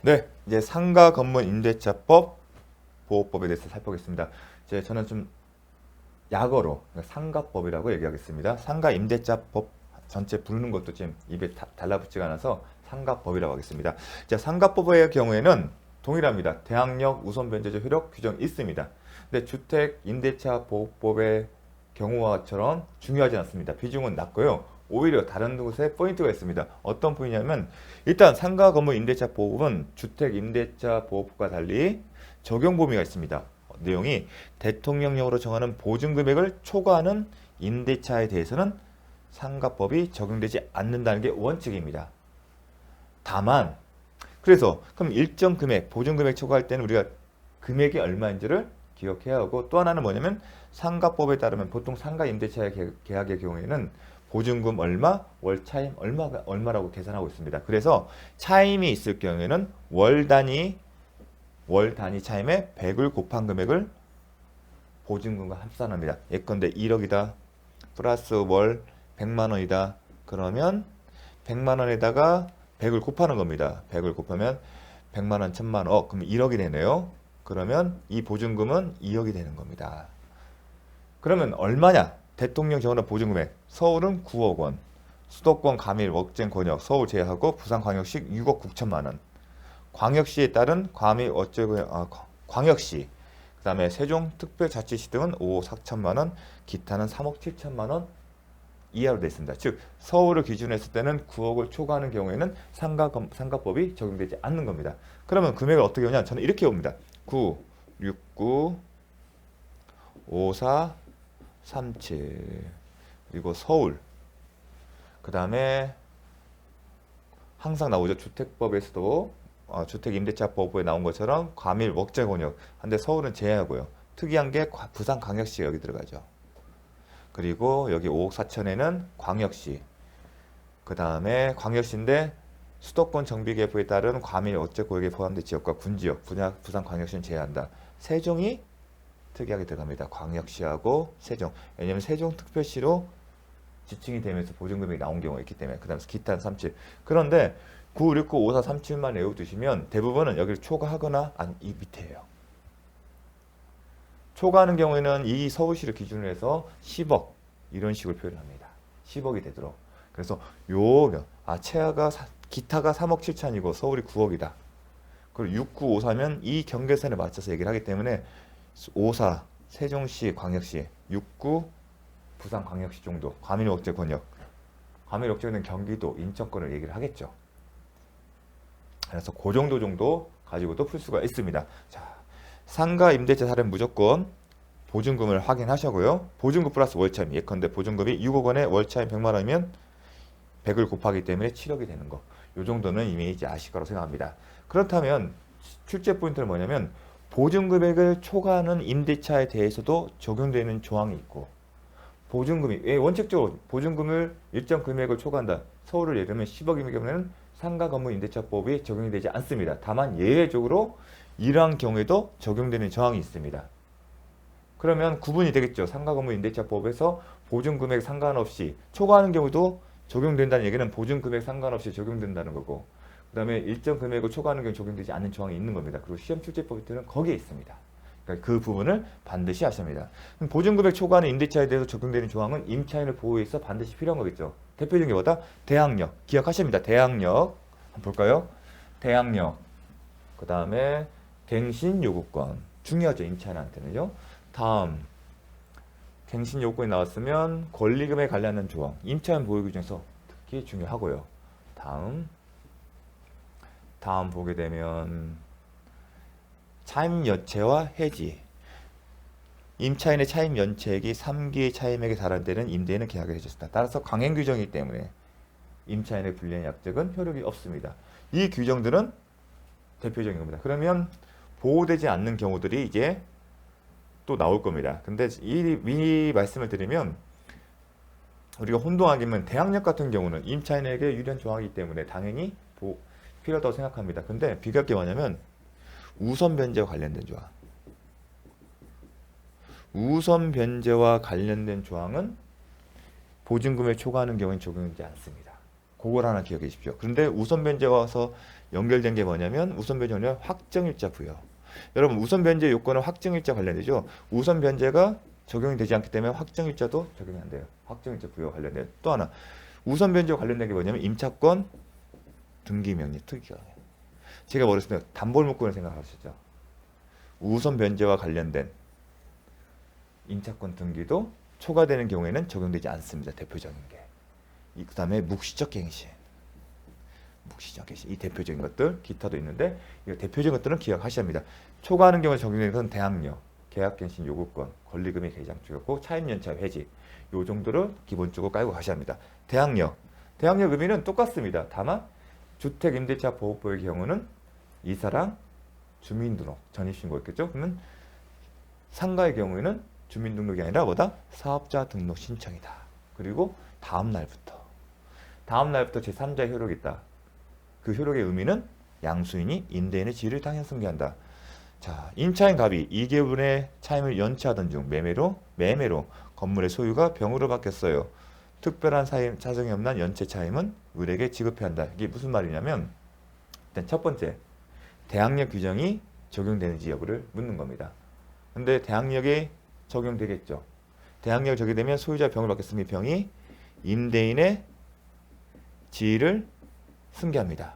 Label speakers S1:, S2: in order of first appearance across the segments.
S1: 네, 이제 상가 건물 임대차법 보호법에 대해서 살펴보겠습니다. 저는 좀 약어로 그러니까 상가법이라고 얘기하겠습니다. 상가 임대차법 전체 부르는 것도 지금 입에 달라붙지가 않아서 상가법이라고 하겠습니다. 자, 상가법의 경우에는 동일합니다. 대항력 우선 변제적 효력 규정이 있습니다. 근데 주택 임대차 보호법의 경우와처럼 중요하지 않습니다. 비중은 낮고요. 오히려 다른 곳에 포인트가 있습니다. 어떤 포인트냐면 일단 상가 건물 임대차 보호법은 주택 임대차 보호법과 달리 적용 범위가 있습니다. 내용이 대통령령으로 정하는 보증금액을 초과하는 임대차에 대해서는 상가법이 적용되지 않는다는 게 원칙입니다. 다만 그래서 그럼 일정 금액 보증금액 초과할 때는 우리가 금액이 얼마인지를 기억해야 하고 또 하나는 뭐냐면 상가법에 따르면 보통 상가 임대차 계약의 경우에는 보증금 얼마, 월 차임 얼마라고 계산하고 있습니다. 그래서 차임이 있을 경우에는 월 단위 차임에 100을 곱한 금액을 보증금과 합산합니다. 예컨대 1억이다. 플러스 월 100만 원이다. 그러면 100만 원에다가 100을 곱하는 겁니다. 100을 곱하면 100만 원, 1000만 원, 그럼 1억이 되네요. 그러면 이 보증금은 2억이 되는 겁니다. 그러면 얼마냐? 대통령 정하는 보증금액. 서울은 9억 원. 수도권 가밀 웍쟁 권역 서울 제외하고 부산광역시 6억 9천만 원. 광역시에 따른 과밀 광역시 그다음에 세종특별자치시 등은 5억 4천만 원, 기타는 3억 7천만 원 이하로 되어 있습니다. 즉 서울을 기준으로 했을 때는 9억을 초과하는 경우에는 상가법이 적용되지 않는 겁니다. 그러면 금액을 어떻게 오냐? 저는 이렇게 봅니다. 9, 69, 54, 37 그리고 서울 그 다음에 항상 나오죠. 주택법에서도 주택임대차법에 나온 것처럼 과밀 웍재권역 한데 서울은 제외하고요. 특이한 게 부산광역시가 여기 들어가죠. 그리고 여기 5억 4천에는 광역시 그 다음에 광역시인데 수도권 정비계획에 따른 과밀 웍재권역에 포함된 지역과 군지역 부산광역시는 제외한다. 세종이 특이하게 들어갑니다. 광역시하고 세종 왜냐하면 세종특별시로 지칭이 되면서 보증금액이 나온 경우가 있기 때문에 그 다음에 기타 37 그런데 9, 6, 9, 5, 4, 37만 외워두시면 대부분은 여기를 초과하거나 이 밑에예요. 초과하는 경우에는 이 서울시를 기준으로 해서 10억 이런 식으로 표현합니다. 10억이 되도록. 그래서 최하가 기타가 3억 7천이고 서울이 9억이다. 그리고 6, 9, 5, 4면 이 경계선에 맞춰서 얘기를 하기 때문에 5, 4 세종시 광역시 6, 9 부산광역시 정도 과밀억제 권역 과밀억제는 경기도 인천권을 얘기를 하겠죠. 그래서 그 정도 가지고도 풀 수가 있습니다. 자, 상가 임대차 사례는 무조건 보증금을 확인하셔고요. 보증금 플러스 월차임. 예컨대 보증금이 6억 원에 월차임 100만 원이면 100을 곱하기 때문에 7억이 되는 거. 이 정도는 이미 이제 아실 거라고 생각합니다. 그렇다면 출제 포인트는 뭐냐면 보증금액을 초과하는 임대차에 대해서도 적용되는 조항이 있고 보증금이 원칙적으로 보증금을 일정 금액을 초과한다. 서울을 예를 들면 10억이면 경우에는 상가 건물 임대차법이 적용이 되지 않습니다. 다만 예외적으로 이러한 경우에도 적용되는 조항이 있습니다. 그러면 구분이 되겠죠. 상가 건물 임대차법에서 보증금액 상관없이 초과하는 경우도 적용된다는 얘기는 보증금액 상관없이 적용된다는 거고 그 다음에 일정 금액을 초과하는 경우 적용되지 않는 조항이 있는 겁니다. 그리고 시험 출제법에는 거기에 있습니다. 그러니까 그 부분을 반드시 하셔야 합니다. 보증금액 초과하는 임대차에 대해서 적용되는 조항은 임차인을 보호해 서 반드시 필요한 거겠죠. 대표적인 게 뭐다? 대항력. 기억하십니다. 대항력. 한번 볼까요? 대항력. 그 다음에 갱신 요구권. 중요하죠. 임차인한테는요. 다음. 갱신 요구권이 나왔으면 권리금에 관련된 조항. 임차인 보호 규정에서 특히 중요하고요. 다음 보게 되면 차임 연체와 해지. 임차인의 차임 연체액이 3기의 차임액에 달하는 데는 임대인은 계약을 해줬다. 따라서 강행 규정이기 때문에 임차인의 불리한 약정은 효력이 없습니다. 이 규정들은 대표적인 겁니다. 그러면 보호되지 않는 경우들이 이제 또 나올 겁니다. 근데 이 말씀을 드리면 우리가 혼동하기면 대항력 같은 경우는 임차인에게 유리한 조항이기 때문에 당연히 필요하다고 생각합니다. 근데 비교할 게 뭐냐면 우선 변제와 관련된 조항. 우선 변제와 관련된 조항은 보증금을 초과하는 경우는 적용되지 않습니다. 그걸 하나 기억해 주십시오. 그런데 우선 변제와 와서 연결된 게 뭐냐면 우선 변제는 확정일자 부여. 여러분 우선 변제 요건은 확정일자 관련되죠. 우선 변제가 적용이 되지 않기 때문에 확정일자도 적용이 안 돼요. 확정일자 부여 관련돼요. 또 하나 우선 변제와 관련된 게 뭐냐면 임차권 등기 명령 특이가. 제가 어렸을 때 담보물권을 생각하시죠. 우선 변제와 관련된 임차권 등기도 초과되는 경우에는 적용되지 않습니다. 대표적인 게. 그 다음에 묵시적 갱신. 묵시적 갱신. 이 대표적인 것들, 기타도 있는데, 이 대표적인 것들은 기억하셔야 합니다. 초과하는 경우에 적용되는 것은 대항력, 계약갱신 요구권, 권리금의 개장주였고, 차임연차 회지. 요 정도를 기본적으로 깔고 가셔야 합니다. 대항력. 대항력 의미는 똑같습니다. 다만, 주택임대차 보호법의 경우는 이사랑 주민등록, 전입신고였겠죠? 그러면 상가의 경우에는 주민등록이 아니라 뭐다? 사업자 등록 신청이다. 그리고 다음 날부터 제3자의 효력이 있다. 그 효력의 의미는 양수인이 임대인의 지위를 당연 승계한다. 자, 임차인 갑이 2개월의 차임을 연체하던 중 매매로 건물의 소유가 병으로 바뀌었어요. 특별한 사정이 없는 연체 차임은 을에게 지급해야 한다. 이게 무슨 말이냐면 일단 첫 번째, 대항력 규정이 적용되는지 여부를 묻는 겁니다. 근데 대항력이 적용되겠죠. 대항력이 적용되면 소유자 병을 바뀌었으니 병이 임대인의 지위를 승계합니다.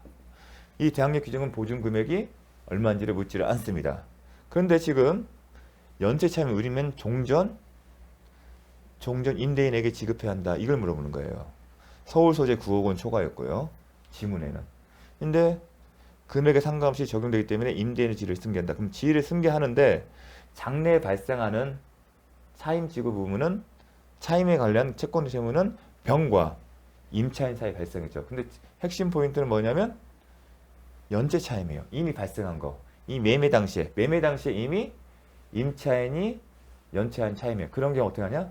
S1: 이 대항력 규정은 보증 금액이 얼마인지를 묻지를 않습니다. 그런데 지금 연체 차임을 을이면 종전 임대인에게 지급해야 한다. 이걸 물어보는 거예요. 서울 소재 9억 원 초과였고요. 지문에는. 근데 금액에 상관없이 적용되기 때문에 임대인의 지위를 승계한다. 그럼 지위를 승계하는데 장래에 발생하는 차임 지급 의무는 차임에 관련 채권 채무는 병과 임차인 사이 발생했죠. 근데 핵심 포인트는 뭐냐면 연체 차임이에요. 이미 발생한 거. 이 매매 당시에 이미 임차인이 연체한 차임이에요. 그런 경우 어떻게 하냐?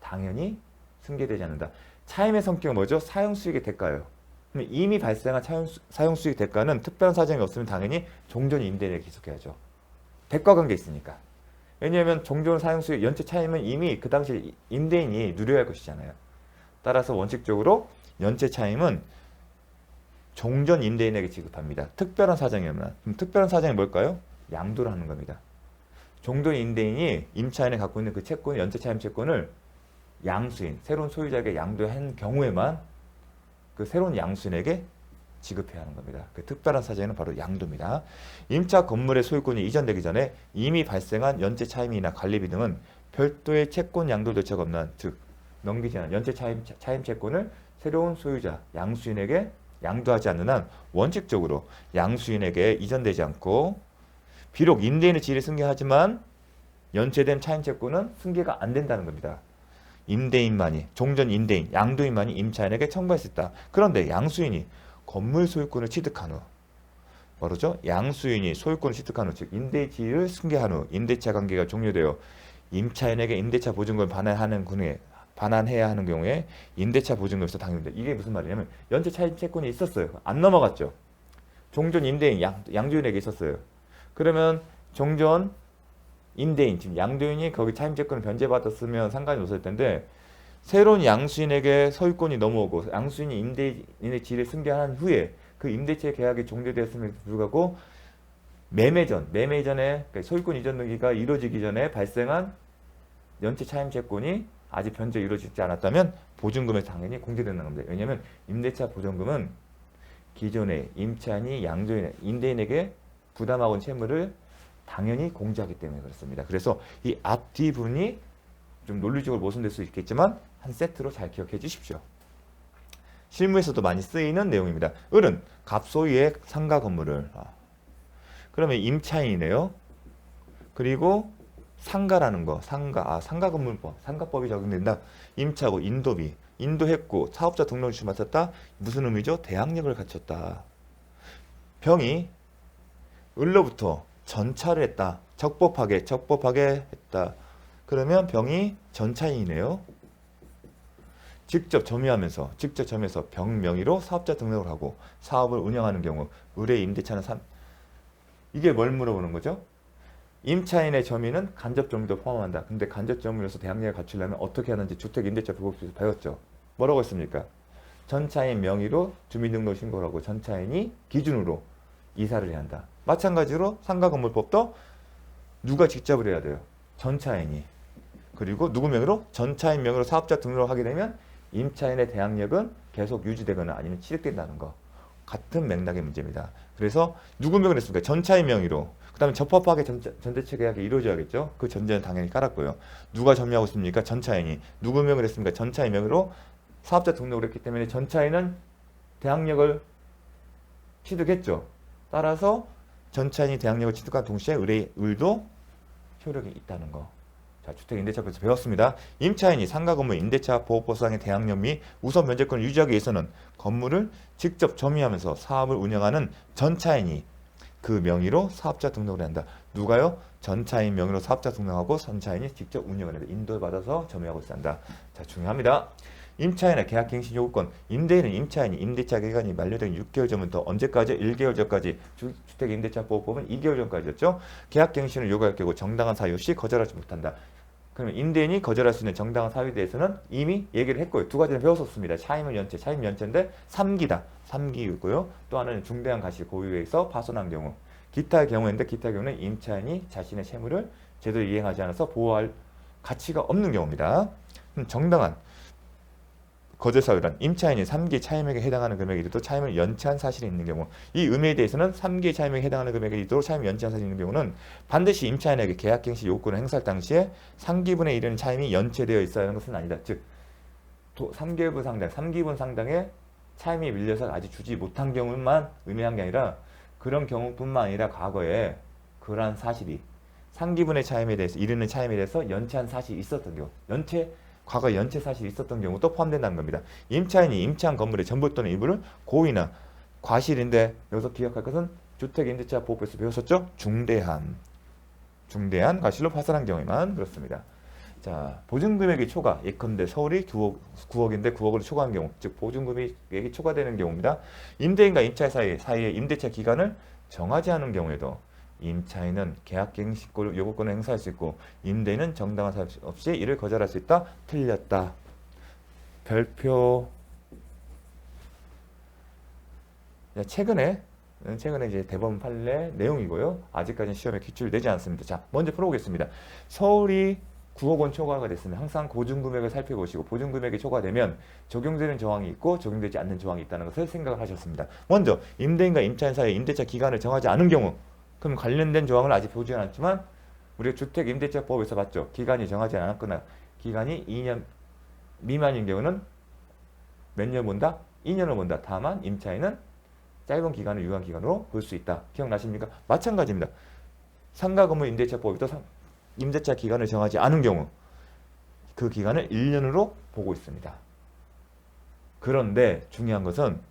S1: 당연히 승계되지 않는다. 차임의 성격은 뭐죠? 사용수익의 대가예요. 그럼 이미 발생한 사용수익 대가는 특별한 사정이 없으면 당연히 종전 임대인에게 기속해야죠. 대가 관계 있으니까. 왜냐하면 종전 사용수익 연체 차임은 이미 그 당시 임대인이 누려야 할 것이잖아요. 따라서 원칙적으로 연체 차임은 종전 임대인에게 지급합니다. 특별한 사정이 없나. 그럼 특별한 사정이 뭘까요? 양도를 하는 겁니다. 종전 임대인이 임차인이 갖고 있는 그 채권, 연체 차임 채권을 양수인, 새로운 소유자에게 양도한 경우에만 그 새로운 양수인에게 지급해야 하는 겁니다. 그 특별한 사정은 바로 양도입니다. 임차 건물의 소유권이 이전되기 전에 이미 발생한 연체 차임이나 관리비 등은 별도의 채권 양도 대책 없는, 즉 넘기지 않은 연체 차임 채권을 새로운 소유자, 양수인에게 양도하지 않는 한 원칙적으로 양수인에게 이전되지 않고 비록 임대인의 지위를 승계하지만 연체된 차임 채권은 승계가 안 된다는 겁니다. 임대인만이, 종전 임대인, 양도인만이 임차인에게 청구할 수 있다. 그런데 양수인이 건물 소유권을 취득한 후, 뭐죠? 양수인이 소유권을 취득한 후, 즉 임대의 지위를 승계한 후 임대차 관계가 종료되어 임차인에게 임대차 보증금을 반환해야 하는 경우에 임대차 보증금에서 당연합니다. 이게 무슨 말이냐면 연체 차임 채권이 있었어요. 안 넘어갔죠. 종전 임대인, 양주인에게 있었어요. 그러면 종전 임대인, 지금 양도인이 거기 차임 채권을 변제받았으면 상관이 없을 텐데 새로운 양수인에게 소유권이 넘어오고 양수인이 임대인의 지위를 승계한 후에 그 임대차 계약이 종료되었음에도 불구하고 매매 전에 그러니까 소유권 이전 등기가 이루어지기 전에 발생한 연체 차임 채권이 아직 변제 이루어지지 않았다면 보증금에 당연히 공제되는 겁니다. 왜냐하면 임대차 보증금은 기존의 임차인이 임대인에게 부담하고 온 채무를 당연히 공제하기 때문에 그렇습니다. 그래서 이 앞뒤 부분이 좀 논리적으로 모순될 수 있겠지만 한 세트로 잘 기억해 주십시오. 실무에서도 많이 쓰이는 내용입니다. 을은 갑소유의 상가 건물을 그러면 임차인이네요. 그리고 상가라는 거, 상가 건물법, 상가법이 적용된다. 임차고 인도비, 인도했고 사업자 등록을 맡았다. 무슨 의미죠? 대항력을 갖췄다. 병이 을로부터 전차를 했다. 적법하게 했다. 그러면 병이 전차인이네요. 직접 점유해서 병 명의로 사업자 등록을 하고 사업을 운영하는 경우 을의 임대차는 이게 뭘 물어보는 거죠? 임차인의 점유는 간접 점유도 포함한다. 근데 간접 점유로서 대항력을 갖추려면 어떻게 하는지 주택임대차 보호법에서 배웠죠. 뭐라고 했습니까? 전차인 명의로 주민등록 신고를 하고 전차인이 기준으로 이사를 해야 한다. 마찬가지로 상가건물법도 누가 직접 해야 돼요? 전차인이. 그리고 누구 명의로? 전차인 명의로 사업자 등록을 하게 되면 임차인의 대항력은 계속 유지되거나 아니면 취득된다는 거. 같은 맥락의 문제입니다. 그래서 누구 명의로 했습니까? 전차인 명의로. 그 다음에 적법하게 전대체 계약이 이루어져야겠죠. 그 전제는 당연히 깔았고요. 누가 점유하고 있습니까? 전차인이. 누구 명의로 했습니까? 전차인 명의로 사업자 등록을 했기 때문에 전차인은 대항력을 취득했죠. 따라서 전차인이 대항력을 취득한 동시에 을도 효력이 있다는 거. 자, 주택임대차법에서 배웠습니다. 임차인이 상가건물 임대차 보호법상의 대항력 및 우선 면제권을 유지하기 위해서는 건물을 직접 점유하면서 사업을 운영하는 전차인이 그 명의로 사업자 등록을 한다. 누가요? 전차인 명의로 사업자 등록하고 전차인이 직접 운영을 한다. 인도받아서 점유하고 있어야 한다. 자, 중요합니다. 임차인의 계약갱신 요구권. 임대인은 임차인이 임대차 기간이 만료된 6개월 전부터 언제까지? 1개월 전까지. 주택임대차보호법은 2개월 전까지였죠. 계약갱신을 요구할 경우 정당한 사유 없이 거절하지 못한다. 그러면 임대인이 거절할 수 있는 정당한 사유에 대해서는 이미 얘기를 했고요. 두 가지는 배웠었습니다. 차임은 연체, 차임 연체인데 3기다. 3기이고요. 또 하나는 중대한 가실 고유에서 파손한 경우. 기타의 경우인데 기타의 경우는 임차인이 자신의 채무를 제대로 이행하지 않아서 보호할 가치가 없는 경우입니다. 정당한 거절 사유란 임차인이 3기 차임액에 해당하는 금액이 이르도 차임을 연체한 사실이 있는 경우, 이 의미에 대해서는 3기 차임액에 해당하는 금액이 이르도 차임을 연체한 사실이 있는 경우는 반드시 임차인에게 계약갱신 요구권을 행사할 당시에 3기분에 이르는 차임이 연체되어 있어야 하는 것은 아니다. 즉 3개월 상당, 3기분 상당의 차임이 밀려서 아직 주지 못한 경우만 의미한 게 아니라 그런 경우뿐만 아니라 과거에 그러한 사실이 3기분의 차임에 대해서 이르는 차임에 대해서 연체한 사실이 있었던 경우, 과거 연체 사실이 있었던 경우도 포함된다는 겁니다. 임차인이 임차한 건물의 전부 또는 일부를 고의나 과실인데 여기서 기억할 것은 주택임대차보호법에서 배웠었죠? 중대한 과실로 파산한 경우에만 그렇습니다. 자, 보증금액이 초과. 예컨대 서울이 9억인데 9억을 초과한 경우, 즉 보증금액이 초과되는 경우입니다. 임대인과 임차인 사이에 임대차 기간을 정하지 않은 경우에도 임차인은 계약갱신 요구권을 행사할 수 있고 임대인은 정당한 사유 없이 이를 거절할 수 있다. 틀렸다. 별표. 최근에 이제 대법원 판례 내용이고요. 아직까지는 시험에 기출되지 않습니다. 자, 먼저 풀어보겠습니다. 서울이 9억 원 초과가 됐으면 항상 보증금액을 살펴보시고 보증금액이 초과되면 적용되는 조항이 있고 적용되지 않는 조항이 있다는 것을 생각을 하셨습니다. 먼저 임대인과 임차인 사이에 임대차 기간을 정하지 않은 경우, 그럼 관련된 조항을 아직 보지 않았지만 우리가 주택임대차법에서 봤죠. 기간이 정하지 않았거나 기간이 2년 미만인 경우는 몇 년 본다? 2년을 본다. 다만 임차인은 짧은 기간을 유효한 기간으로 볼 수 있다. 기억나십니까? 마찬가지입니다. 상가건물 임대차법에도 임대차 기간을 정하지 않은 경우 그 기간을 1년으로 보고 있습니다. 그런데 중요한 것은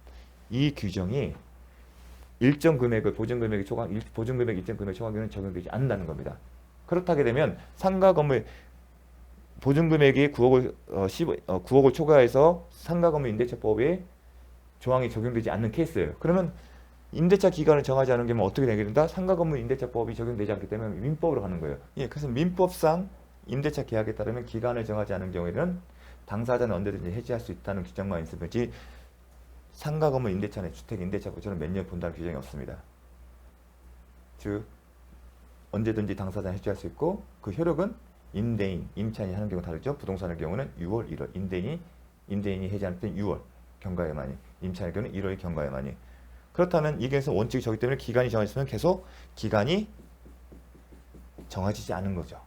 S1: 이 규정이 일정 금액을 보증금액 일정 금액 초과하기는 적용되지 않는다는 겁니다. 그렇다게 되면 상가 건물 보증금액이 9억을 초과해서 상가 건물 임대차법에 조항이 적용되지 않는 케이스예요. 그러면 임대차 기간을 정하지 않은 경우는 어떻게 되게 된다? 상가 건물 임대차법이 적용되지 않기 때문에 민법으로 가는 거예요. 예, 그래서 민법상 임대차 계약에 따르면 기간을 정하지 않은 경우에는 당사자는 언제든지 해지할 수 있다는 규정만 있을 뿐이지 상가 건물 임대차는 주택 임대차법처럼 몇 년 본다는 규정이 없습니다. 즉 언제든지 당사자는 해지할 수 있고 그 효력은 임대인, 임차인이 하는 경우 다르죠. 부동산의 경우는 6월, 1월, 임대인이 해지할 때는 6월 경과에만이, 임차인의 경우는 1월 경과에만이. 그렇다면 이게서 원칙이 저기 때문에 기간이 정해졌으면 계속 기간이 정해지지 않은 거죠.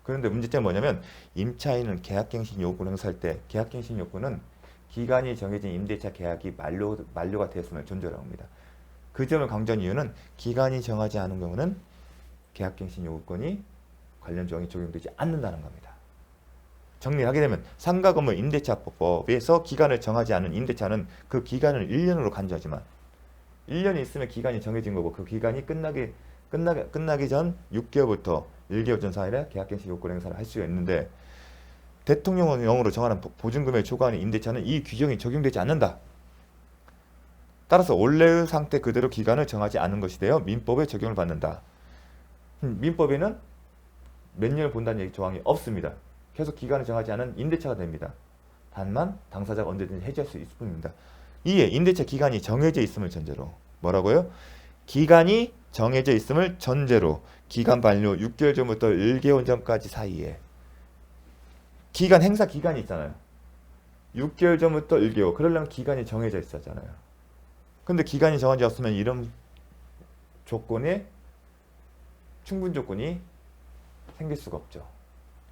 S1: 그런데 문제점은 뭐냐면 임차인은 계약갱신 요구를 행사할 때 계약갱신 요구는 기간이 정해진 임대차 계약이 만료가 되었음을 존재를 합니다. 그 점을 강조한 이유는 기간이 정하지 않은 경우는 계약갱신 요구권이 관련 조항이 적용되지 않는다는 겁니다. 정리하게 되면 상가 건물 임대차법에서 기간을 정하지 않은 임대차는 그 기간을 1년으로 간주하지만 1년이 있으면 기간이 정해진 거고 그 기간이 끝나기 전 6개월부터 1개월 전 사이에 계약갱신 요구권 행사를 할 수가 있는데 대통령령으로 정하는 보증금액 초과하는 임대차는 이 규정이 적용되지 않는다. 따라서 원래의 상태 그대로 기간을 정하지 않은 것이 되어 민법에 적용을 받는다. 민법에는 몇 년을 본다는 조항이 없습니다. 계속 기간을 정하지 않은 임대차가 됩니다. 다만 당사자가 언제든지 해지할 수 있을 뿐입니다. 이에 임대차 기간이 정해져 있음을 전제로 뭐라고요? 기간이 정해져 있음을 전제로 기간 만료 6개월 전부터 1개월 전까지 사이에 기간 행사 기간이 있잖아요. 6개월 전부터 1개월. 그러려면 기간이 정해져 있었잖아요. 근데 기간이 정해져 없으면 이런 조건에 충분 조건이 생길 수가 없죠.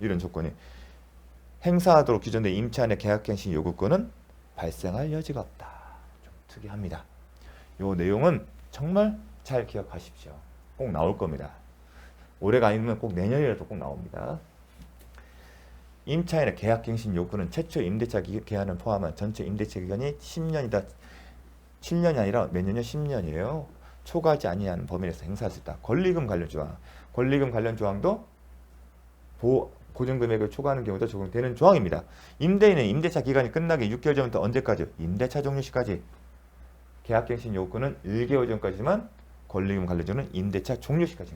S1: 이런 조건이 행사하도록 규정된 임차인의 계약갱신 요구권은 발생할 여지가 없다. 좀 특이합니다. 요 내용은 정말 잘 기억하십시오. 꼭 나올 겁니다. 올해가 아니면 꼭 내년이라도 꼭 나옵니다. 임차인의 계약갱신 요구는 최초 임대차 기간을 포함한 전체 임대차 기간이 10년이다. 7년이 아니라 몇 년이요? 10년이에요. 초과하지 아니한 범위 내에서 행사할 수 있다. 권리금 관련 조항. 권리금 관련 조항도 고정금액을 초과하는 경우도 적용되는 조항입니다. 임대인은 임대차 기간이 끝나기 6개월 전부터 언제까지? 임대차 종료 시까지. 계약갱신 요구는 1개월 전까지만 권리금 관련 조항은 임대차 종료 시까지.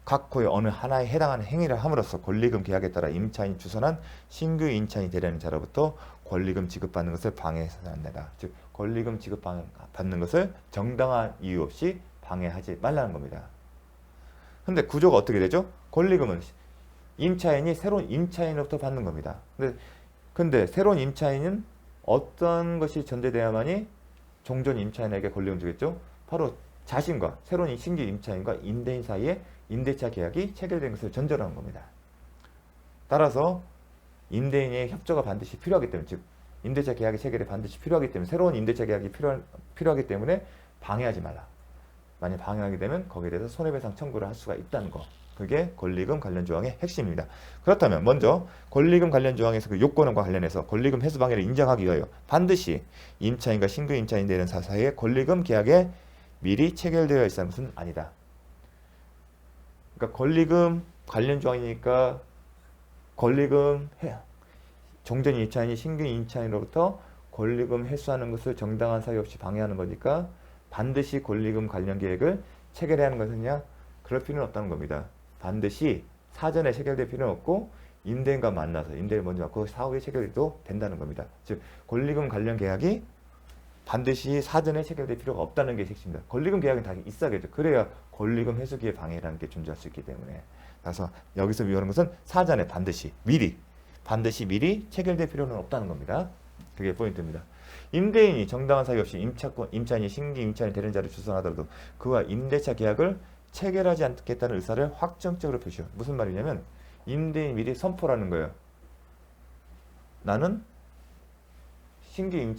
S1: 각 호의 어느 하나에 해당하는 행위를 함으로써 권리금 계약에 따라 임차인이 주선한 신규 임차인이 되려는 자로부터 권리금 지급받는 것을 방해해서는 안 된다. 즉 권리금 지급받는 것을 정당한 이유 없이 방해하지 말라는 겁니다. 근데 구조가 어떻게 되죠? 권리금은 임차인이 새로운 임차인으로부터 받는 겁니다. 근데 새로운 임차인은 어떤 것이 전제돼야만이 종전 임차인에게 권리금 주겠죠? 바로 자신과 새로운 신규 임차인과 임대인 사이에 임대차 계약이 체결된 것을 전제로 하는 겁니다. 따라서 임대인의 협조가 반드시 필요하기 때문에, 즉 임대차 계약의 체결이 반드시 필요하기 때문에 새로운 임대차 계약이 필요하기 때문에 방해하지 말라. 만약 방해하게 되면 거기에 대해서 손해배상 청구를 할 수가 있다는 거. 그게 권리금 관련 조항의 핵심입니다. 그렇다면 먼저 권리금 관련 조항에서 그 요건과 관련해서 권리금 회수 방해를 인정하기 위하여 반드시 임차인과 신규 임차인 되는 사이에 권리금 계약에 미리 체결되어 있는 것은 아니다. 그러니까 권리금 관련 조항이니까 권리금 종전 임차인이 신규 임차인으로부터 권리금 회수하는 것을 정당한 사유 없이 방해하는 거니까 반드시 권리금 관련 계획을 체결해야 하는 것이냐? 그럴 필요는 없다는 겁니다. 반드시 사전에 체결될 필요는 없고 임대인과 만나서 임대를 먼저 받고 사후에 체결도 된다는 겁니다. 즉 권리금 관련 계약이 반드시 사전에 체결될 필요가 없다는 게 핵심입니다. 권리금 계약은 다 있어야겠죠. 그래야 권리금 회수기의 방해라는 게 존재할 수 있기 때문에. 그래서 여기서 위험한 것은 사전에 반드시 미리 체결될 필요는 없다는 겁니다. 그게 포인트입니다. 임대인이 정당한 사유 없이 임차인이 신규 임차인이 되는 자를 주선하더라도 그와 임대차 계약을 체결하지 않겠다는 의사를 확정적으로 표시해요. 무슨 말이냐면 임대인이 미리 선포라는 거예요. 나는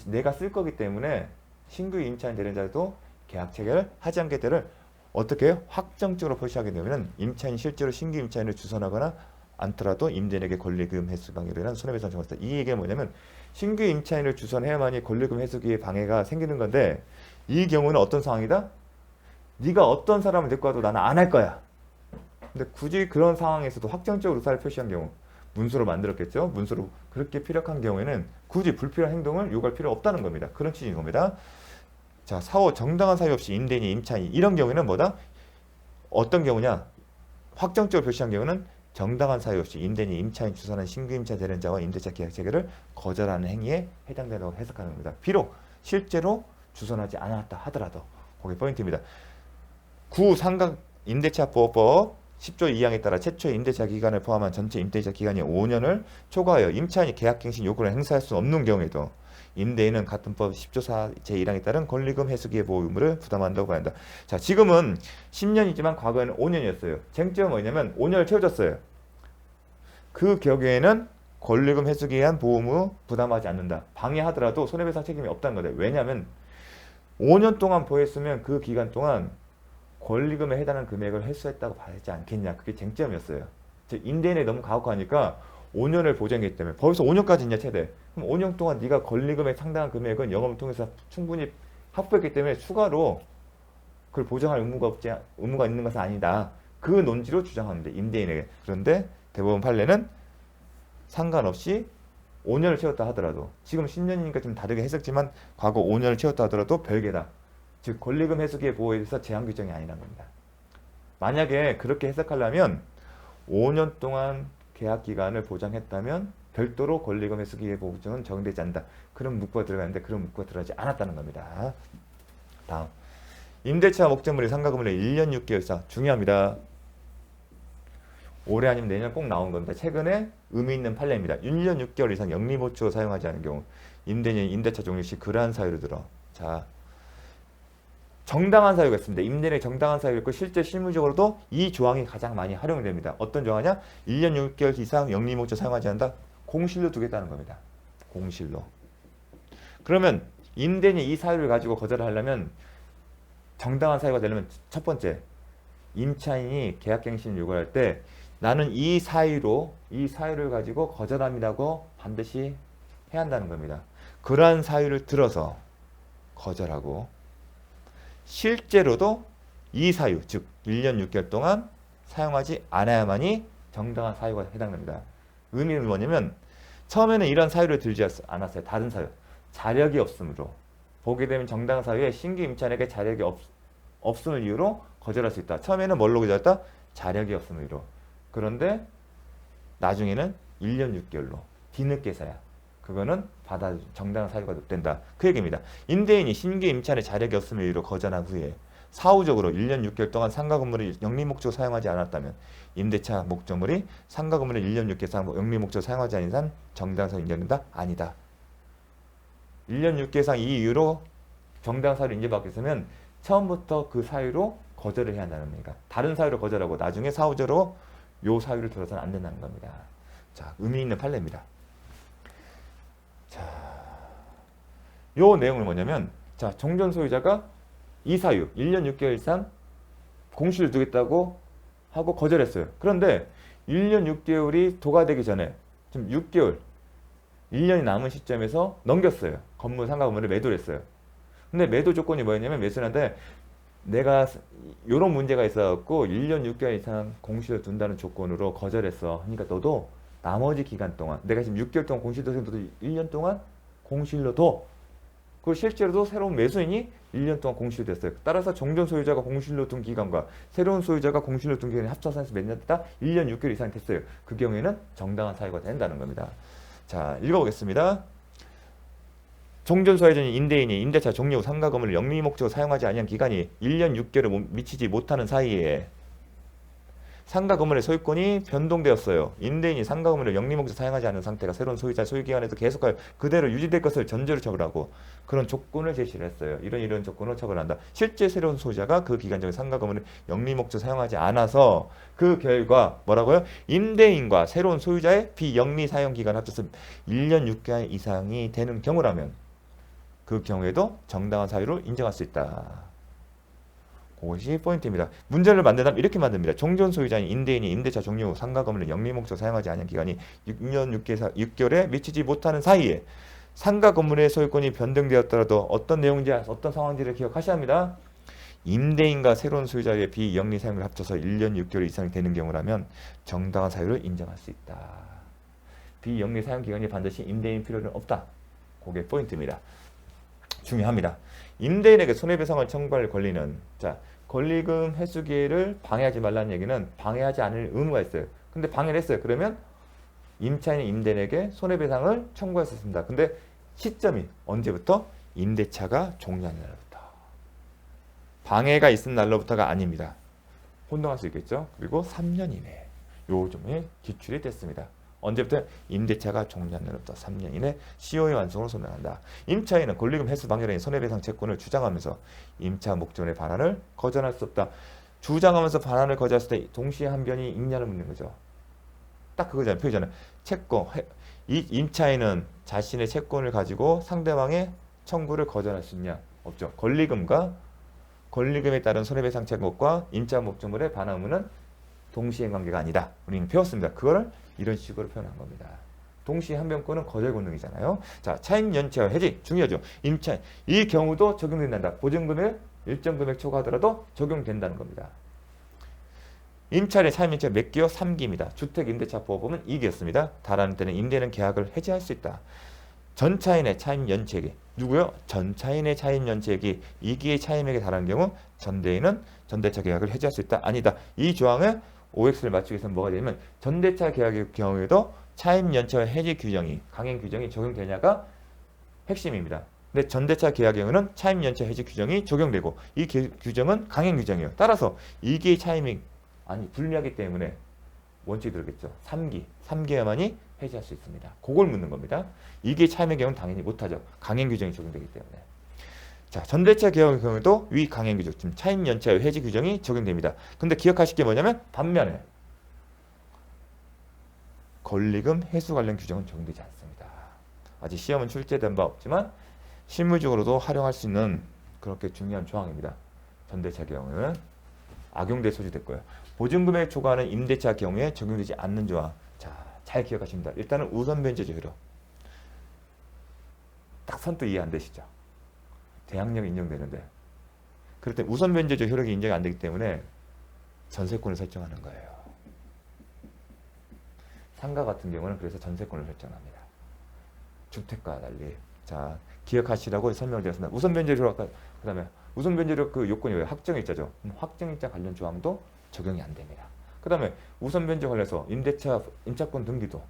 S1: 내가 쓸 거기 때문에 신규 임차인 되는 자도 계약 체결을 하지 않겠다를 어떻게 해요? 확정적으로 표시하게 되면 임차인이 실제로 신규 임차인을 주선하거나 않더라도 임대인에게 권리금 회수 방해로 인한 손해배상 청구를 했다. 이 얘기가 뭐냐면 신규 임차인을 주선해야만이 권리금 회수기에 방해가 생기는 건데 이 경우는 어떤 상황이다? 네가 어떤 사람을 데리고 와도 나는 안 할 거야. 근데 굳이 그런 상황에서도 확정적으로 의사를 표시한 경우 문서로 만들었겠죠. 문서로 그렇게 피력한 경우에는 굳이 불필요한 행동을 요구할 필요 없다는 겁니다. 그런 취지인 겁니다. 자, 사후 정당한 사유 없이 임대인이 임차인이 이런 경우에는 뭐다? 어떤 경우냐? 확정적으로 표시한 경우는 정당한 사유 없이 임대인이 임차인 주선한 신규 임차 되는 자와 임대차 계약 체결을 거절하는 행위에 해당된다고 해석하는 겁니다. 비록 실제로 주선하지 않았다 하더라도 그게 포인트입니다. 상가 임대차보호법 10조 2항에 따라 최초의 임대차 기간을 포함한 전체 임대차 기간이 5년을 초과하여 임차인이 계약갱신 요구를 행사할 수 없는 경우에도 임대인은 같은 법 10조 4 제1항에 따른 권리금 회수기의 보호 의무를 부담한다고 한다. 자, 지금은 10년이지만 과거에는 5년이었어요. 쟁점은 뭐냐면 5년을 채워줬어요. 그 경우에는 권리금 회수기에 대한 보호 의무 부담하지 않는다. 방해하더라도 손해배상 책임이 없다는 거다. 왜냐하면 5년 동안 보였으면 그 기간 동안 권리금에 해당하는 금액을 회수했다고 봐야지 않겠냐. 그게 쟁점이었어요. 즉 임대인이 너무 가혹하니까 5년을 보장했기 때문에 벌써 5년까지 있냐 최대. 그럼 5년 동안 네가 권리금에 상당한 금액은 영업을 통해서 충분히 확보했기 때문에 추가로 그걸 보장할 의무가 있는 것은 아니다. 그 논지로 주장합니다. 임대인에게. 그런데 대법원 판례는 상관없이 5년을 채웠다 하더라도 지금 10년이니까 좀 다르게 해석지만 과거 5년을 채웠다 하더라도 별개다. 즉 권리금 회수기의 보호에 대해서 제한 규정이 아니라는 겁니다. 만약에 그렇게 해석하려면 5년 동안 계약 기간을 보장했다면 별도로 권리금 회수기회 보증은 적용되지 않는다. 그런 문구가 들어가는데 그런 문구가 들어가지 않았다는 겁니다. 다음. 임대차 목적물이 상가금을 1년 6개월 이상 중요합니다. 올해 아니면 내년 꼭 나온 겁니다. 최근에 의미 있는 판례입니다. 1년 6개월 이상 영리모초 사용하지 않은 경우 임대인이 임대차 종료 시 그러한 사유를 들어. 자, 정당한 사유가 있습니다. 임대인의 정당한 사유가 있고 실제 실무적으로도 이 조항이 가장 많이 활용됩니다. 어떤 조항이냐? 1년 6개월 이상 영리모초 사용하지 않는다. 공실로 두겠다는 겁니다. 공실로. 그러면 임대인이 이 사유를 가지고 거절을 하려면 정당한 사유가 되려면 첫 번째, 임차인이 계약갱신을 요구할 때 나는 이 사유를 가지고 거절합니다고 반드시 해야 한다는 겁니다. 그러한 사유를 들어서 거절하고 실제로도 이 사유, 즉 1년 6개월 동안 사용하지 않아야만이 정당한 사유가 해당됩니다. 의미는 뭐냐면 처음에는 이런 사유를 들지 않았어요. 다른 사유. 자력이 없으므로. 보게 되면 정당한 사유에 신규 임차인에게 자력이 없음을 이유로 거절할 수 있다. 처음에는 뭘로 거절했다? 자력이 없음을 이유로. 그런데 나중에는 1년 6개월로 뒤늦게서야 그거는 정당한 사유가 된다. 그 얘기입니다. 임대인이 신규 임차인의 자력이 없음을 이유로 거절한 후에 사후적으로 1년 6개월 동안 상가 건물을 영리 목적으로 사용하지 않았다면 임대차 목적물이 상가 건물을 1년 6개월 이상 영리 목적으로 사용하지 않은 이상 정당한 사유 인정된다? 아니다. 1년 6개월 이상 이 이유로 정당한 사유를 인정받기 위해서는 처음부터 그 사유로 거절을 해야 한다는 겁니다. 다른 사유로 거절하고 나중에 사후적으로 요 사유를 들어서는 안 된다는 겁니다. 자, 의미 있는 판례입니다. 자, 요 내용은 뭐냐면, 자, 종전 소유자가 이 사유 1년 6개월 이상 공실을 두겠다고 하고 거절했어요. 그런데 1년 6개월이 도과되기 전에 지금 6개월, 1년이 남은 시점에서 넘겼어요. 상가 건물을 매도를 했어요. 근데 매도 조건이 뭐였냐면 매수하는데 내가 이런 문제가 있어갖고 1년 6개월 이상 공실을 둔다는 조건으로 거절했어. 그러니까 너도 나머지 기간 동안 내가 지금 6개월 동안 공실도 너도 1년 동안 공실로 둬. 그리고 실제로도 새로운 매수인이 1년 동안 공실이 됐어요. 따라서 종전 소유자가 공실로 둔 기간과 새로운 소유자가 공실로 둔 기간이 합쳐서 몇 년 됐다? 1년 6개월 이상 됐어요. 그 경우에는 정당한 사유가 된다는 겁니다. 자, 읽어보겠습니다. 종전 소유자인 임대인이 임대차 종료 후 상가 건물을 영리 목적으로 사용하지 아니한 기간이 1년 6개월을 미치지 못하는 사이에 상가 건물의 소유권이 변동되었어요. 임대인이 상가 건물을 영리 목적으로 사용하지 않은 상태가 새로운 소유자 소유 기간에도 계속하여 그대로 유지될 것을 전제로 처벌하고 그런 조건을 제시를 했어요. 이런 조건으로 처벌한다. 실제 새로운 소유자가 그 기간 중에 상가 건물을 영리 목적으로 사용하지 않아서 그 결과 뭐라고요? 임대인과 새로운 소유자의 비영리 사용 기간 합쳐서 1년 6개월 이상이 되는 경우라면 그 경우에도 정당한 사유로 인정할 수 있다. 그것이 포인트입니다. 문제를 만든다면 이렇게 만듭니다. 종전 소유자인 임대인이 임대차 종료 후 상가 건물을 영리 목적으로 사용하지 않은 기간이 6년 6개월에 미치지 못하는 사이에 상가 건물의 소유권이 변동되었더라도 어떤 내용인지 어떤 상황인지를 기억하셔야 합니다. 임대인과 새로운 소유자의 비영리 사용을 합쳐서 1년 6개월 이상이 되는 경우라면 정당한 사유를 인정할 수 있다. 비영리 사용 기간이 반드시 임대인 필요는 없다. 그게 포인트입니다. 중요합니다. 임대인에게 손해배상을 청구할 권리는 자 권리금 회수 기회를 방해하지 말라는 얘기는 방해하지 않을 의무가 있어요. 근데 방해를 했어요. 그러면 임차인이 임대인에게 손해배상을 청구할 수 있습니다. 근데 시점이 언제부터? 임대차가 종료하는 날부터. 방해가 있은 날로부터가 아닙니다. 혼동할 수 있겠죠. 그리고 3년 이내에 요 점이 기출이 됐습니다. 언제부터? 임대차가 종료한 날부터 3년 이내 CO의 완성으로 소멸한다. 임차인은 권리금 회수 방해라는 손해배상 채권을 주장하면서 임차 목적의 반환을 거절할 수 없다. 주장하면서 반환을 거절했을 때 동시에 한 변이 있냐를 묻는 거죠. 딱 그거잖아요. 표현이잖아요. 채권. 이 임차인은 자신의 채권을 가지고 상대방의 청구를 거절할 수 있냐? 없죠. 권리금에 따른 손해배상 채권과 임차 목적물의 반환 의무는 동시행 관계가 아니다. 우리는 배웠습니다. 그거를 이런 식으로 표현한 겁니다. 동시에 한 변권은 거절 권능이잖아요. 자, 차임 연체와 해지 중요하죠. 임차인 이 경우도 적용된다. 보증금액 일정 금액 초과하더라도 적용된다는 겁니다. 임차인의 차임 연체가 몇 기요? 3기입니다. 주택임대차보호법은 2기였습니다. 달하는 때는 임대인은 계약을 해지할 수 있다. 전차인의 차임 연체액이 누구요? 전차인의 차임 연체액이 2기의 차임액에 달하는 경우 전대인은 전대차 계약을 해지할 수 있다. 아니다. 이 조항에 OX를 맞추기 위해서는 뭐가 되냐면 전대차 계약의 경우에도 차임 연체와 해지 규정이 강행 규정이 적용되냐가 핵심입니다. 근데 전대차 계약의 경우는 차임 연체 해지 규정이 적용되고 이 규정은 강행 규정이에요. 따라서 2기의 차임이 불리하기 때문에 원칙이 들겠죠. 3기야만이 해지할 수 있습니다. 그걸 묻는 겁니다. 2기의 차임의 경우는 당연히 못하죠. 강행 규정이 적용되기 때문에. 자, 전대차 계약의 경우도 위 강행 규정, 지금 차임 연체와 해지 규정이 적용됩니다. 근데 기억하실 게 뭐냐면 반면에 권리금 회수 관련 규정은 적용되지 않습니다. 아직 시험은 출제된 바 없지만 실무적으로도 활용할 수 있는 그렇게 중요한 조항입니다. 전대차 경우는 악용돼 소지됐고요. 보증금액 초과하는 임대차 경우에 적용되지 않는 조항. 자, 잘 기억하십니다. 일단은 우선 변제조 효력. 딱 선뜻 이해 안 되시죠? 대항력이 인정되는데 그럴 때 우선 변제조 효력이 인정이 안 되기 때문에 전세권을 설정하는 거예요. 상가 같은 경우는 그래서 전세권을 설정합니다. 주택과 달리. 자, 기억하시라고 설명을 드렸습니다. 우선 변제조 효력, 그 다음에 우선 변제력 그 요건이 왜 확정일자죠? 확정일자 관련 조항도 적용이 안 됩니다. 그 다음에 우선 변제 관련해서 임대차 임차권 등기도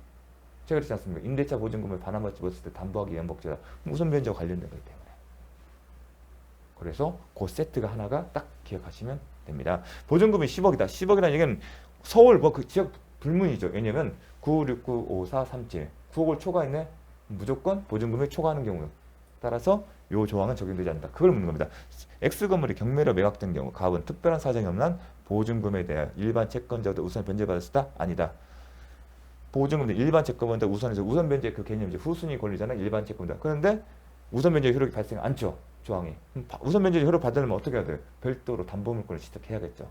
S1: 제가 그렇지 않습니까? 임대차 보증금을 반환받지 못했을 때 담보하기 연복제다. 우선 변제와 관련된 거기 때문에. 그래서 그 세트가 하나가 딱 기억하시면 됩니다. 보증금이 10억이다. 10억이라는 얘기는 서울 그 지역 불문이죠. 왜냐면 969, 54, 37 9억을 초과했네. 무조건 보증금을 초과하는 경우. 따라서 이 조항은 적용되지 않는다. 그걸 묻는 겁니다. X건물이 경매로 매각된 경우 가압은 특별한 사정이 없는 한 보증금에 대해 일반 채권자보다 우선 변제받았다? 아니다. 보증금도 일반 채권보다 우선해서 우선 변제 그 개념이죠. 후순위 권리잖아. 일반 채권자. 그런데 우선 변제 효력이 발생 않죠. 조항이. 우선 변제 효력 받으려면 어떻게 해야 돼요? 별도로 담보물권을 취득해야겠죠.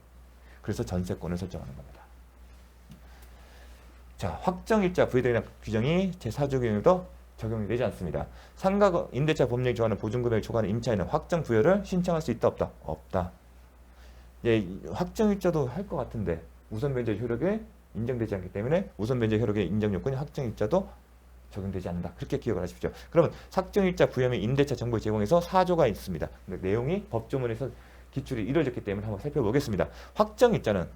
S1: 그래서 전세권을 설정하는 겁니다. 자, 확정일자 부여되는 규정이 제4조 규정에도 적용이 되지 않습니다. 상가 임대차 법령이 정하는 보증금액 초과하는 임차인은 확정 부여를 신청할 수 있다 없다? 없다. 예, 확정일자도 할 것 같은데 우선 변제 효력에 인정되지 않기 때문에 우선 변제 효력의 인정 요건이 확정일자도 적용되지 않는다. 그렇게 기억을 하십시오. 그러면 확정일자 부여 및 임대차 정보 제공에서 4조가 있습니다. 근데 내용이 법조문에서 기출이 이루어졌기 때문에 한번 살펴보겠습니다. 확정일자는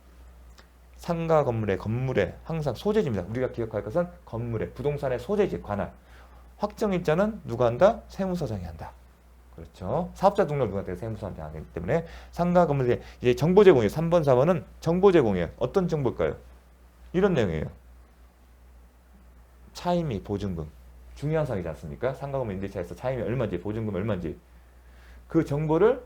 S1: 상가 건물의 항상 소재지입니다. 우리가 기억할 것은 건물의 부동산의 소재지 관할. 확정일자는 누가 한다? 세무서장이 한다. 그렇죠. 사업자 등록 누구한테 세무서한테 하기 때문에 상가 건물에 이제 정보 제공이에요. 3번, 4번은 정보 제공이에요. 어떤 정보일까요? 이런 내용이에요. 차임이 보증금. 중요한 사항이지 않습니까? 상가 건물 임대차에서 차임이 얼마인지, 보증금 얼마인지. 그 정보를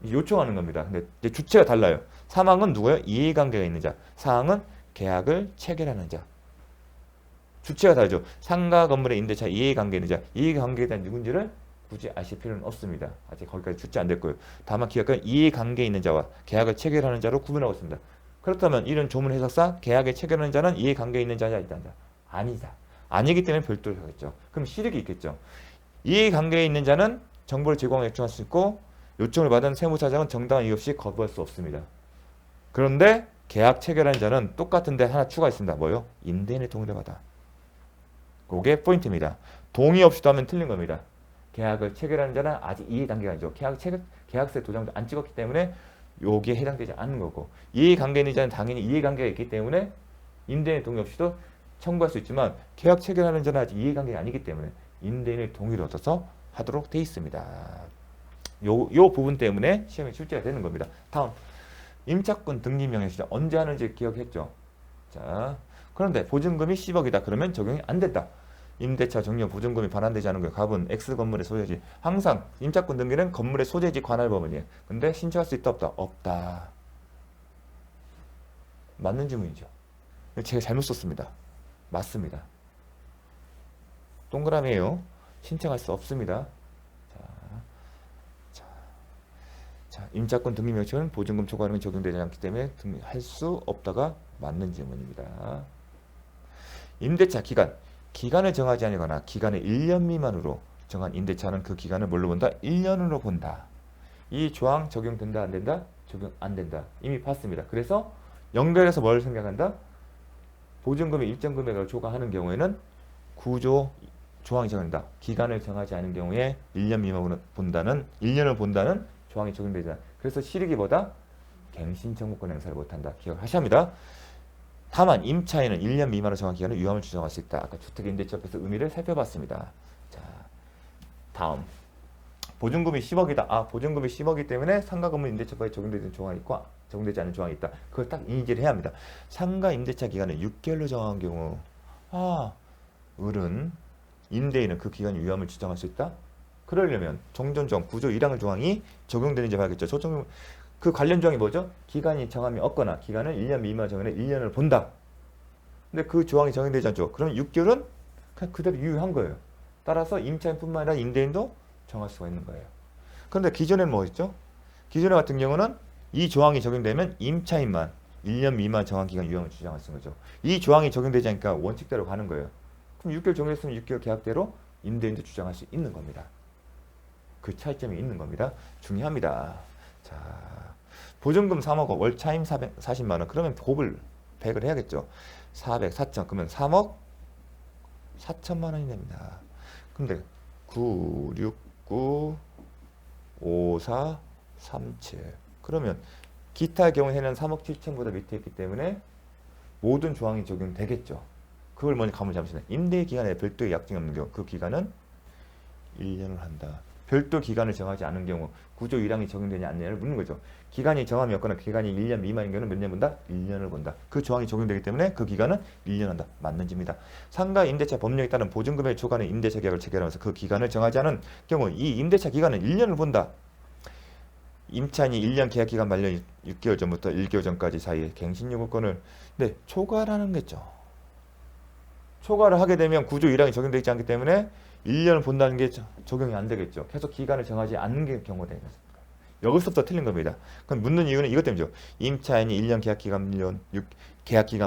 S1: 요청하는 겁니다. 근데 이제 주체가 달라요. 사망은 누구예요? 이해관계가 있는 자. 사항은 계약을 체결하는 자. 주체가 다르죠. 상가 건물의 임대차 이해관계 있는 자. 이해관계에 대한 누군지를 굳이 아실 필요는 없습니다. 아직 거기까지 출제 안 됐고요. 다만 기억은 이해관계 있는 자와 계약을 체결하는 자로 구분하고 있습니다. 그렇다면 이런 조문 해석상 계약을 체결하는 자는 이해관계 있는 자냐 있다는 자. 아니다. 아니기 때문에 별도로 하겠죠. 그럼 실익이 있겠죠. 이해관계에 있는 자는 정보를 제공하여 요청할 수 있고 요청을 받은 세무사장은 정당한 이유 없이 거부할 수 없습니다. 그런데 계약 체결한 자는 똑같은데 하나 추가했습니다. 뭐요? 임대인의 동의를 받아. 그게 포인트입니다. 동의 없이도 하면 틀린 겁니다. 계약을 체결하는 자는 아직 이해관계가 아니죠. 계약세 도장도 안 찍었기 때문에 여기에 해당되지 않는 거고 이해관계 있는 자는 당연히 이해관계가 있기 때문에 임대인의 동의 없이도 청구할 수 있지만 계약 체결하는 자는 아직 이해관계가 아니기 때문에 임대인의 동의를 얻어서 하도록 돼 있습니다. 요 부분 때문에 시험에 출제가 되는 겁니다. 다음 임차권 등기 명예시장 언제 하는지 기억했죠? 자, 그런데 보증금이 10억이다. 그러면 적용이 안 된다. 임대차 정려 보증금이 반환되지 않은 거예요. 갑은 X 건물의 소재지. 항상 임차권 등기는 건물의 소재지 관할 법원이에요. 근데 신청할 수 있다 없다? 없다. 맞는 질문이죠. 제가 잘못 썼습니다. 맞습니다. 동그라미에요. 신청할 수 없습니다. 자, 임차권 등기 명칭은 보증금 초과하는 건 적용되지 않기 때문에 등기할 수 없다가 맞는 질문입니다. 임대차 기간을 정하지 않거나 기간을 1년 미만으로 정한 임대차는 그 기간을 뭘로 본다? 1년으로 본다. 이 조항 적용된다 안 된다? 적용 안 된다. 이미 봤습니다. 그래서 연결해서 뭘 생각한다? 보증금의 일정 금액을 초과하는 경우에는 구조 조항이 적용된다. 기간을 정하지 않은 경우에 1년 미만으로 본다는 1년을 본다는 조항이 적용되지 않아. 그래서 실익이보다 갱신 청구권 행사를 못한다. 기억하셔야 합니다. 다만 임차인은 1년 미만으로 정한 기간은 유함을 주장할 수 있다. 아까 주택임대차법에서 의미를 살펴봤습니다. 자, 다음 보증금이 10억이다. 아, 보증금이 10억이기 때문에 상가 건물 임대차법에 적용되는 조항이 있고 적용되지 않는 조항이 있다. 그걸 딱 인지를 해야 합니다. 상가 임대차 기간을 6개월로 정한 경우, 을은 임대인은 그 기간 유함을 주장할 수 있다. 그러려면 종전조항 구조 1항의 조항이 적용되는지 봐야겠죠. 그 관련 조항이 뭐죠? 기간이 정함이 없거나 기간을 1년 미만 정하는 1년을 본다. 근데 그 조항이 적용되지 않죠. 그러면 6개월은 그냥 그대로 유효한 거예요. 따라서 임차인뿐만 아니라 임대인도 정할 수가 있는 거예요. 그런데 기존에는 뭐였죠? 기존에 같은 경우는 이 조항이 적용되면 임차인만 1년 미만 정한 기간 유형을 주장할 수 있는 거죠. 이 조항이 적용되지 않으니까 원칙대로 가는 거예요. 그럼 6개월 적용했으면 6개월 계약대로 임대인도 주장할 수 있는 겁니다. 그 차이점이 있는 겁니다. 중요합니다. 자, 보증금 3억, 월 차임 440만 원. 그러면 곱을 100을 해야겠죠. 400, 4천. 그러면 3억 4천만 원이 됩니다. 근데 9, 6, 9, 5, 4, 3, 7. 그러면 기타의 경우에는 3억 7천보다 밑에 있기 때문에 모든 조항이 적용되겠죠. 그걸 먼저 감을 잡으시네. 임대 기간에 별도의 약정이 없는 경우 그 기간은 1년을 한다. 별도 기간을 정하지 않은 경우 구조 1항이 적용되냐 안 되냐를 묻는 거죠. 기간이 정함이 없거나 기간이 1년 미만인 경우는 몇 년 본다? 1년을 본다. 그 조항이 적용되기 때문에 그 기간은 1년 한다. 맞는지입니다. 상가 임대차 법령에 따른 보증금액 초과는 임대차 계약을 체결하면서 그 기간을 정하지 않은 경우 이 임대차 기간은 1년을 본다. 임차인이 1년 계약 기간 만료 6개월 전부터 1개월 전까지 사이에 갱신 요구권을 초과라는 거죠. 초과를 하게 되면 구조 1항이 적용되지 않기 때문에 1년을 본다는 게 적용이 안 되겠죠. 계속 기간을 정하지 않는 게 경우가 되겠습니다. 여기서부터 틀린 겁니다. 그럼 묻는 이유는 이것 때문이죠. 임차인이 1년 계약 기간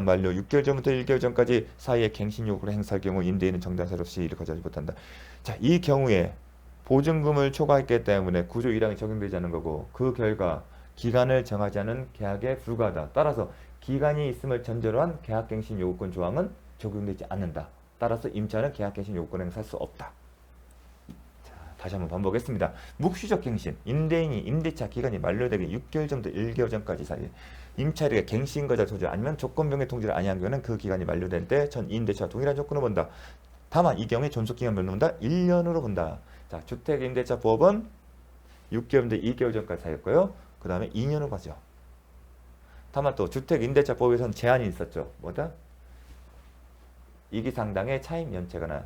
S1: 만료 6개월 전부터 1개월 전까지 사이에 갱신 요구를 행사할 경우 임대인은 정당사로 시일을 거절하지 못한다. 자, 이 경우에 보증금을 초과했기 때문에 구조 1항이 적용되지 않는 거고 그 결과 기간을 정하지 않은 계약에 불과하다. 따라서 기간이 있음을 전제로 한 계약갱신 요구권 조항은 적용되지 않는다. 따라서 임차인은 계약갱신 요구권을 행사할 수 없다. 자, 다시 한번 반복하겠습니다. 묵시적 갱신, 임대인이 임대차 기간이 만료되기 6개월 전부터 1개월 전까지 사이에 임차인에게 갱신 거절 소지 아니면 조건변경 통지를 아니한 경우는 그 기간이 만료될 때 전 임대차와 동일한 조건을 본다. 다만 이 경우에 존속기간 몇로 본다? 1년으로 본다. 자, 주택임대차법은 6개월부터 2개월 전까지 사였고요. 그 다음에 2년으로 가죠. 다만 또 주택임대차법에서는 제한이 있었죠. 뭐다? 이기 상당의 차임 연체거나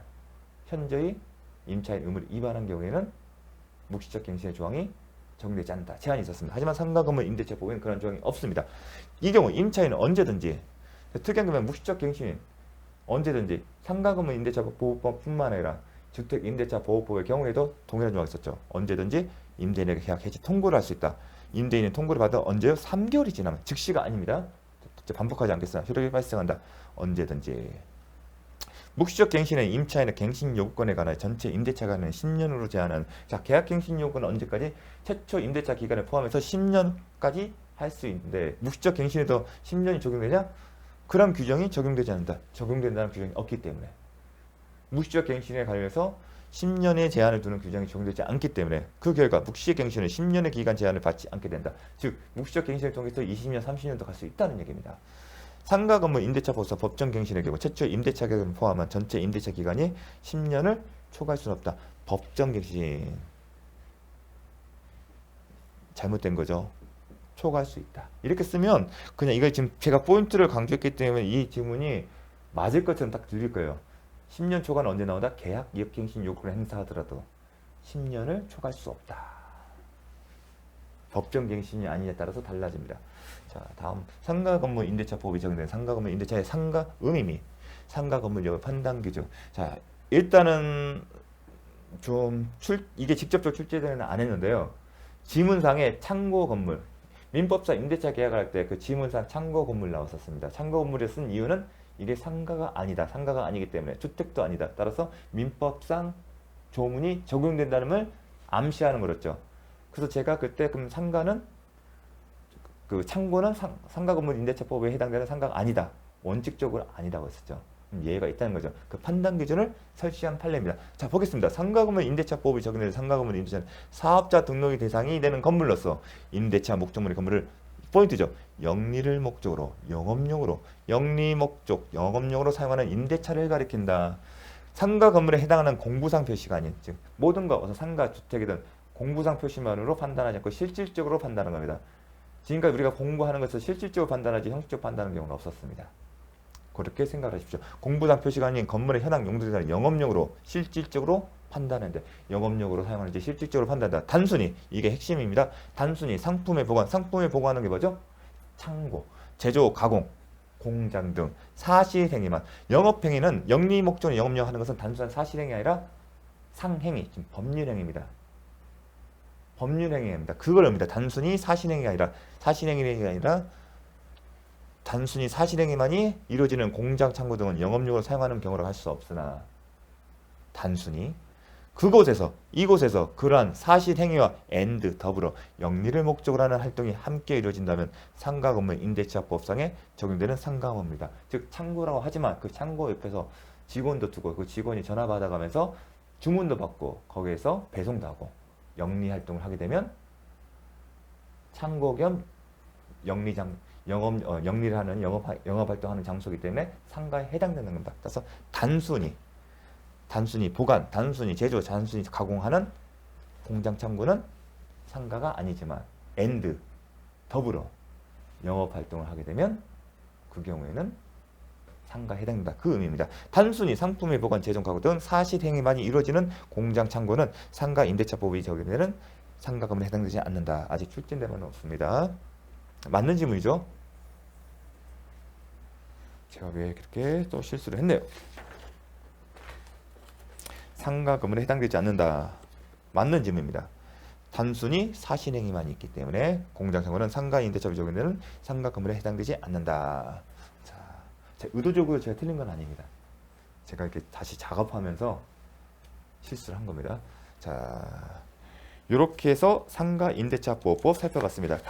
S1: 현저히 임차인 의무를 위반한 경우에는 묵시적 갱신의 조항이 적용되지 않는다. 제한이 있었습니다. 하지만 상가건물 임대차법에는 그런 조항이 없습니다. 이 경우 임차인은 언제든지 특이한 경우는 묵시적 갱신인 언제든지 상가건물 임대차법 보호법뿐만 아니라 주택임대차보호법의 경우에도 동일한 조항이 있었죠. 언제든지 임대인에게 계약 해지 통고를 할 수 있다. 임대인은 통고를 받아 언제요? 3개월이 지나면 즉시가 아닙니다. 반복하지 않겠으나 효력이 발생한다. 언제든지. 묵시적 갱신은 임차인의 갱신 요구권에 관하여 전체 임대차 기간을 10년으로 제한하는. 자, 계약 갱신 요구는 언제까지? 최초 임대차 기간을 포함해서 10년까지 할 수 있는데 묵시적 갱신에도 10년이 적용되냐? 그런 규정이 적용되지 않는다. 적용된다는 규정이 없기 때문에. 묵시적 갱신에 관련해서 10년의 제한을 두는 규정이 적용되지 않기 때문에 그 결과 묵시적 갱신은 10년의 기간 제한을 받지 않게 된다. 즉 묵시적 갱신을 통해서 20년, 30년도 갈 수 있다는 얘기입니다. 상가 건물 임대차 보호서 법정 갱신의 경우 최초 임대차 계약을 포함한 전체 임대차 기간이 10년을 초과할 수는 없다. 법정 갱신 잘못된 거죠. 초과할 수 있다. 이렇게 쓰면 그냥 이걸 지금 제가 포인트를 강조했기 때문에 이 지문이 맞을 것처럼 딱 들릴 거예요. 10년 초과는 언제 나온다? 계약 이업갱신 요구를 행사하더라도 10년을 초과할 수 없다. 법정갱신이 아니냐에 따라서 달라집니다. 자, 다음 상가건물 임대차 법이 적용된 상가건물 임대차의 상가 의미 및 상가건물 여부 판단 기준. 자, 일단은 좀 이게 직접적으로 출제되는 안 했는데요. 지문상에 창고 건물 민법상 임대차 계약을 할 때 그 지문상 창고 건물 나왔었습니다. 창고 건물을 쓴 이유는 이게 상가가 아니다. 상가가 아니기 때문에 주택도 아니다. 따라서 민법상 조문이 적용된다는 걸 암시하는 거였죠. 그래서 제가 그때 그럼 상가는 그 창고는 상가 건물 임대차법에 해당되는 상가가 아니다. 원칙적으로 아니다고 했었죠. 예외가 있다는 거죠. 그 판단 기준을 설치한 판례입니다. 자, 보겠습니다. 상가 건물 임대차법이 적용되는 상가 건물 임대차는 사업자 등록이 대상이 되는 건물로서 임대차 목적물의 건물을 포인트죠. 영리를 목적으로, 영업용으로, 영리 목적, 영업용으로 사용하는 임대차를 가리킨다. 상가 건물에 해당하는 공부상 표시가 아닌, 즉 모든 것, 어서 상가, 주택이든 공부상 표시만으로 판단하지 않고 실질적으로 판단하는 겁니다. 지금까지 우리가 공부하는 것을 실질적으로 판단하지 형식적으로 판단하는 경우는 없었습니다. 그렇게 생각하십시오. 공부상 표시가 아닌 건물의 현황 용도에 영업용으로 실질적으로 판단하는데, 영업용으로 사용하는지 실질적으로 판단한다. 단순히, 이게 핵심입니다. 단순히 상품의 보관, 상품의 보관하는 게 뭐죠? 창고, 제조, 가공, 공장 등 사실행위만. 영업행위는 영리 목적으로 영업용 하는 것은 단순한 사실행위 아니라 상행위, 지금 법률행위입니다. 법률행위입니다. 그걸 의미합니다. 단순히 사실행위가 아니라, 사실행위가 아니라 단순히 사실행위만이 이루어지는 공장, 창고 등은 영업용으로 사용하는 경우라 할 수 없으나, 단순히 그곳에서, 이곳에서 그러한 사실행위와 and 더불어 영리를 목적으로 하는 활동이 함께 이루어진다면 상가 건물 임대차법상에 적용되는 상가업입니다. 즉 창고라고 하지만 그 창고 옆에서 직원도 두고 그 직원이 전화 받아가면서 주문도 받고 거기에서 배송도 하고 영리 활동을 하게 되면 창고 겸 영리장 영리를 하는 영업 활동하는 장소이기 때문에 상가에 해당되는 겁니다. 그래서 단순히 보관, 단순히 제조, 단순히 가공하는 공장, 창고는 상가가 아니지만 and 더불어 영업 활동을 하게 되면 그 경우에는 상가에 해당된다. 그 의미입니다. 단순히 상품의 보관, 제조, 가공 등 사실행위만이 이루어지는 공장, 창고는 상가 임대차법이 적용되는 상가 건물에 해당되지 않는다. 아직 출제된 바는 없습니다. 맞는 질문이죠? 제가 왜 그렇게 또 실수를 했네요. 상가 건물에 해당되지 않는다. 맞는 질문입니다. 단순히 사실행위만 있기 때문에 공장, 창고는 상가 임대차법이 적용되는 상가 건물에 해당되지 않는다. 자, 의도적으로 제가 틀린 건 아닙니다. 제가 이렇게 다시 작업하면서 실수를 한 겁니다. 자, 이렇게 해서 상가 임대차보호법 살펴봤습니다.